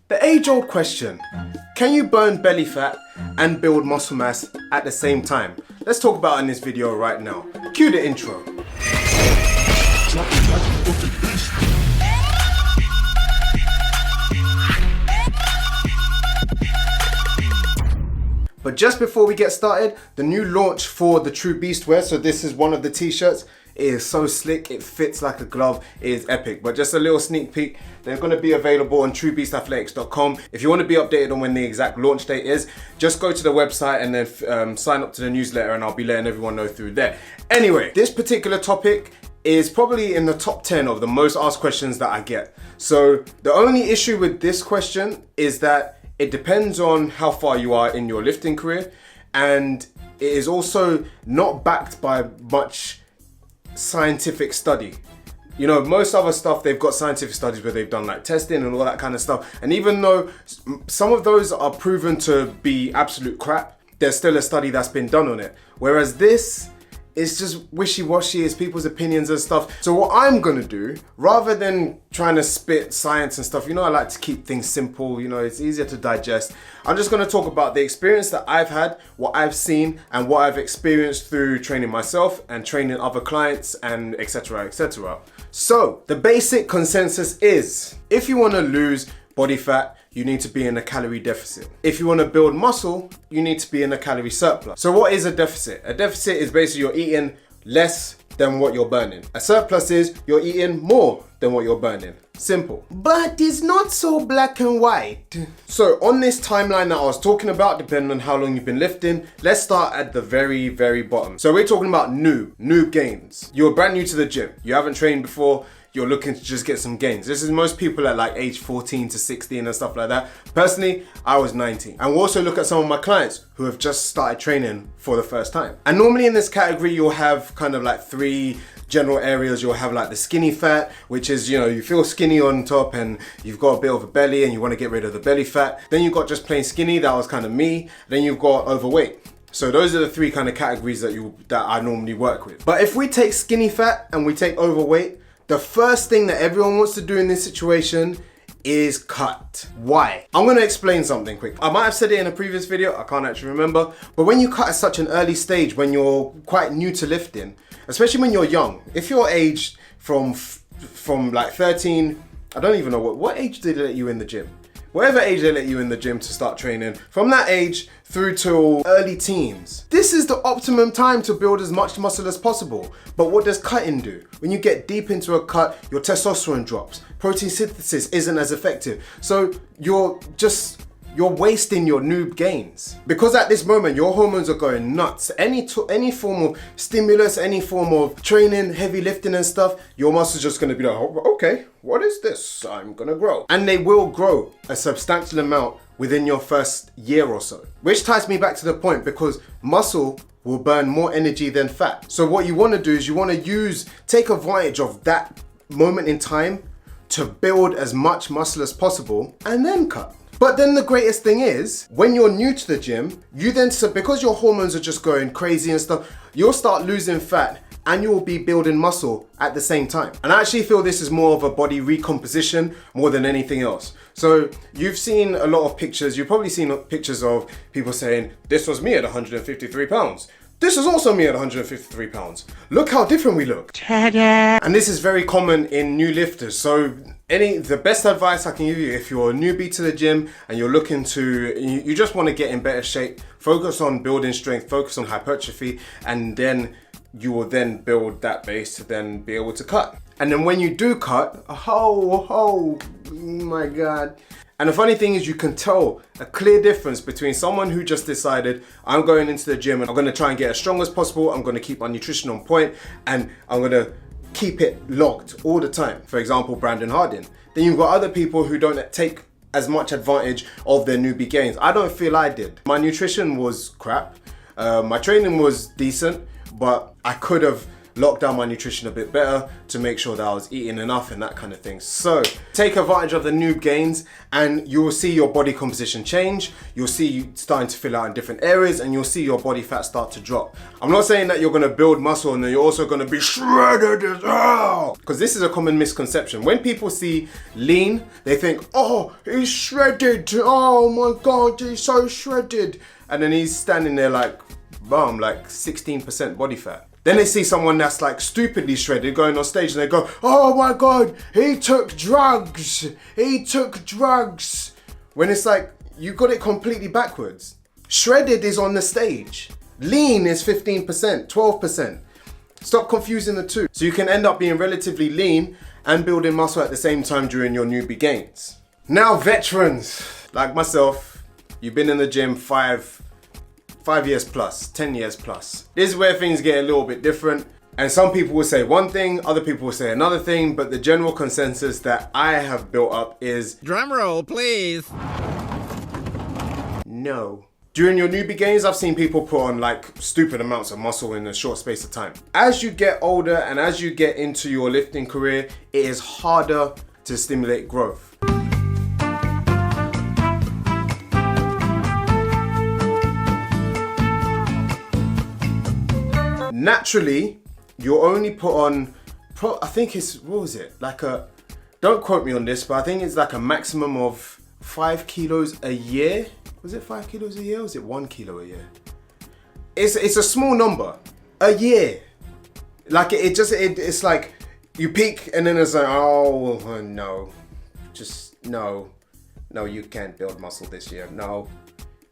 The age-old question, can you burn belly fat and build muscle mass at the same time? Let's talk about it in this video right now. Cue the intro. But just before we get started, the new launch for the True Beast wear, so this is one of the t-shirts. It is so slick, it fits like a glove, it is epic. But just a little sneak peek, they're gonna be available on truebeastathletics.com. If you wanna be updated on when the exact launch date is, just go to the website and then sign up to the newsletter and I'll be letting everyone know through there. Anyway, this particular topic is probably in the top 10 of the most asked questions that I get. So the only issue with this question is that it depends on how far you are in your lifting career, and it is also not backed by much scientific study. You know, most other stuff, they've got scientific studies where they've done like testing and all that kind of stuff. And even though some of those are proven to be absolute crap, there's still a study that's been done on it. Whereas this, it's just wishy-washy, it's people's opinions and stuff. So what I'm gonna do, rather than trying to spit science and stuff, you know, I like to keep things simple, you know, it's easier to digest. I'm just gonna talk about the experience that I've had, what I've seen, and what I've experienced through training myself and training other clients and etc, etc. So, the basic consensus is, if you wanna lose body fat, you need to be in a calorie deficit. If you want to build muscle, you need to be in a calorie surplus. So what is a deficit? A deficit is basically you're eating less than what you're burning. A surplus is you're eating more than what you're burning. Simple. But it's not so black and white. So on this timeline that I was talking about, depending on how long you've been lifting, let's start at the very, very bottom. So we're talking about noob gains. You're brand new to the gym. You haven't trained before. You're looking to just get some gains. This is most people at like age 14 to 16 and stuff like that. Personally, I was 19. And we'll also look at some of my clients who have just started training for the first time. And normally in this category, you'll have kind of like three general areas. You'll have like the skinny fat, which is, you know, you feel skinny on top and you've got a bit of a belly and you want to get rid of the belly fat. Then you've got just plain skinny, that was kind of me. Then you've got overweight. So those are the three kind of categories that I normally work with. But if we take skinny fat and we take overweight, the first thing that everyone wants to do in this situation is cut. Why? I'm gonna explain something quick. I might have said it in a previous video, I can't actually remember, but when you cut at such an early stage, when you're quite new to lifting, especially when you're young, if you're aged from like 13, I don't even know what age did they let you in the gym? Whatever age they let you in the gym to start training, from that age through till early teens. This is the optimum time to build as much muscle as possible. But what does cutting do? When you get deep into a cut, your testosterone drops. Protein synthesis isn't as effective. So you're wasting your noob gains. Because at this moment, your hormones are going nuts. Any form of stimulus, any form of training, heavy lifting and stuff, your muscle's just gonna be like, oh, okay, what is this? I'm gonna grow. And they will grow a substantial amount within your first year or so. Which ties me back to the point, because muscle will burn more energy than fat. So what you wanna do is you wanna take advantage of that moment in time to build as much muscle as possible and then cut. But then the greatest thing is, when you're new to the gym, because your hormones are just going crazy and stuff, you'll start losing fat and you'll be building muscle at the same time. And I actually feel this is more of a body recomposition more than anything else. So you've seen a lot of pictures, you've probably seen pictures of people saying, this was me at 153 pounds. This is also me at 153 pounds. Look how different we look. Ta-da! And this is very common in new lifters. So the best advice I can give you, if you're a newbie to the gym and you're looking you just want to get in better shape, focus on building strength, focus on hypertrophy, and then you will then build that base to then be able to cut. And then when you do cut, oh my God. And the funny thing is, you can tell a clear difference between someone who just decided, I'm going into the gym and I'm gonna try and get as strong as possible, I'm gonna keep my nutrition on point, and I'm gonna keep it locked all the time. For example, Brandon Harding. Then you've got other people who don't take as much advantage of their newbie gains. I don't feel I did. My nutrition was crap. My training was decent, but I could have lock down my nutrition a bit better to make sure that I was eating enough and that kind of thing. So take advantage of the noob gains and you will see your body composition change. You'll see you starting to fill out in different areas and you'll see your body fat start to drop. I'm not saying that you're going to build muscle and then you're also going to be shredded as hell, because this is a common misconception. When people see lean, they think, oh, he's shredded. Oh my God, he's so shredded. And then he's standing there like, bum, like 16% body fat. Then they see someone that's like stupidly shredded going on stage and they go, oh my God, he took drugs. He took drugs. When it's like, you got it completely backwards. Shredded is on the stage. Lean is 15%, 12%. Stop confusing the two. So you can end up being relatively lean and building muscle at the same time during your newbie gains. Now veterans, like myself, you've been in the gym 5 years plus, 10 years plus. This is where things get a little bit different. And some people will say one thing, other people will say another thing, but the general consensus that I have built up is, drum roll, please. No. During your newbie gains, I've seen people put on like stupid amounts of muscle in a short space of time. As you get older and as you get into your lifting career, it is harder to stimulate growth. Naturally, you'll only put on, I think it's, what was it? Like a, don't quote me on this, but I think it's like a maximum of 5 kilos a year. Was it 5 kilos a year or was it 1 kilo a year? It's a small number, a year. Like it's like you peak and then it's like, oh no, just no, you can't build muscle this year. No,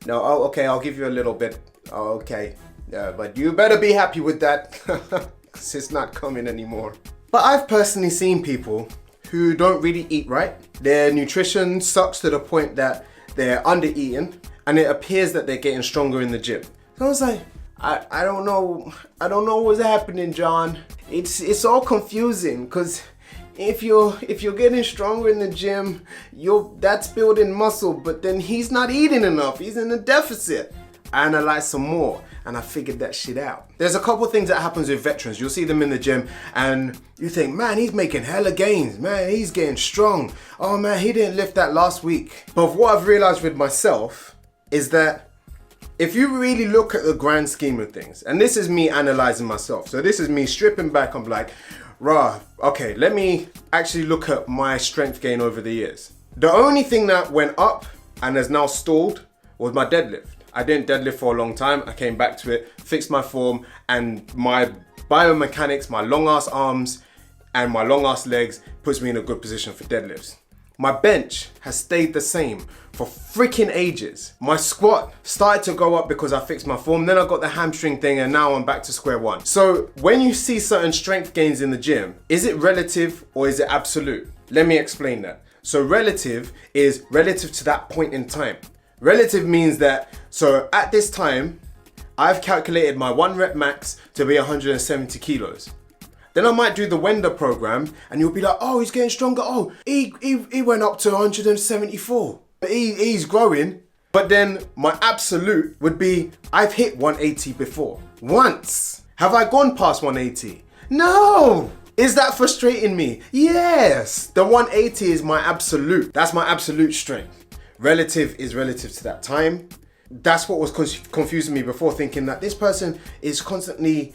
oh okay, I'll give you a little bit. Oh, okay. Yeah, but you better be happy with that because it's not coming anymore. But I've personally seen people who don't really eat right. Their nutrition sucks to the point that they're under eating and it appears that they're getting stronger in the gym. So I was like, I don't know what's happening, John. It's all confusing because if you're getting stronger in the gym, that's building muscle, but then he's not eating enough. He's in a deficit. I analyzed some more and I figured that shit out. There's a couple things that happens with veterans. You'll see them in the gym and you think, man, he's making hella gains. Man, he's getting strong. Oh man, he didn't lift that last week. But what I've realized with myself is that if you really look at the grand scheme of things, and this is me analyzing myself. So this is me stripping back. I'm like, rah, okay, let me actually look at my strength gain over the years. The only thing that went up and has now stalled was my deadlift. I didn't deadlift for a long time. I came back to it, fixed my form, and my biomechanics, my long ass arms and my long ass legs puts me in a good position for deadlifts. My bench has stayed the same for freaking ages. My squat started to go up because I fixed my form. Then I got the hamstring thing and now I'm back to square one. So when you see certain strength gains in the gym, is it relative or is it absolute? Let me explain that. So relative is relative to that point in time. Relative means that, so at this time, I've calculated my 1 rep max to be 170 kilos. Then I might do the Wender program and you'll be like, oh, he's getting stronger. Oh, he went up to 174. He's growing. But then my absolute would be, I've hit 180 before. Once. Have I gone past 180? No. Is that frustrating me? Yes. The 180 is my absolute. That's my absolute strength. Relative is relative to that time. That's what was confusing me before, thinking that this person is constantly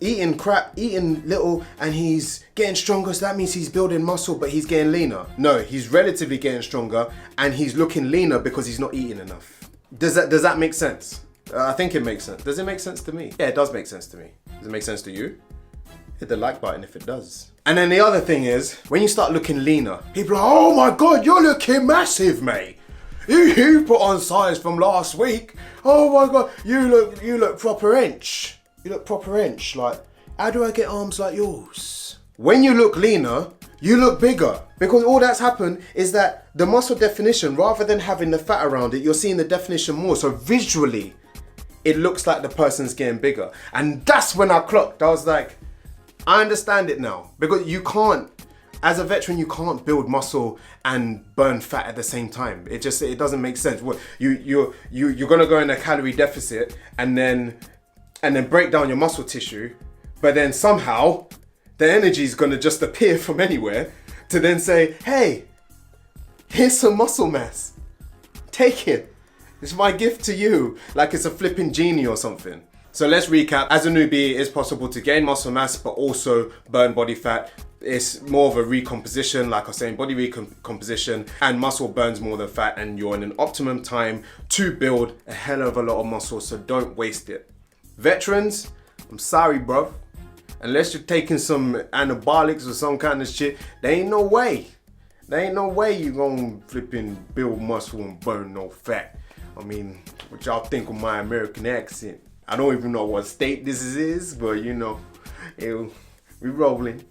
eating crap, eating little, and he's getting stronger, so that means he's building muscle, but he's getting leaner. No, he's relatively getting stronger, and he's looking leaner because he's not eating enough. Does that make sense? I think it makes sense. Does it make sense to me? Yeah, it does make sense to me. Does it make sense to you? Hit the like button if it does. And then the other thing is, when you start looking leaner, people are like, oh my God, you're looking massive, mate. You put on size from last week. Oh my God, you look proper inch. You look proper inch. Like, how do I get arms like yours? When you look leaner, you look bigger. Because all that's happened is that the muscle definition, rather than having the fat around it, you're seeing the definition more. So visually, it looks like the person's getting bigger. And that's when I clocked. I was like, I understand it now. Because you can't, as a veteran, you can't build muscle and burn fat at the same time. It doesn't make sense. You're gonna go in a calorie deficit and then break down your muscle tissue, But then somehow, the energy is gonna just appear from anywhere to then say, hey, here's some muscle mass. Take it. It's my gift to you. Like it's a flipping genie or something. So let's recap. As a newbie, it's possible to gain muscle mass, but also burn body fat. It's more of a recomposition, like I was saying, body recomposition, and muscle burns more than fat, and you're in an optimum time to build a hell of a lot of muscle, so don't waste it. Veterans, I'm sorry, bro. Unless you're taking some anabolics or some kind of shit, there ain't no way. There ain't no way you gonna flipping build muscle and burn no fat. I mean, what y'all think of my American accent? I don't even know what state this is, but you know, we rolling.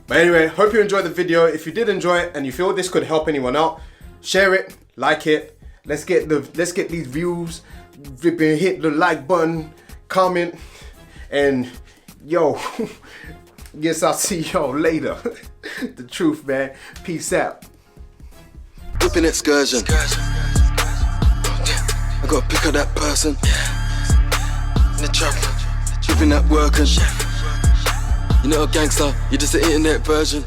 But anyway, hope you enjoyed the video. If you did enjoy it and you feel this could help anyone out, share it, like it. Let's get these views. Hit the like button, comment, and yo, guess I'll see y'all later. The truth, man. Peace out. Whipping excursion. I gotta pick up that person. In the trap, whipping that working. You're not a gangster, you're just an internet version.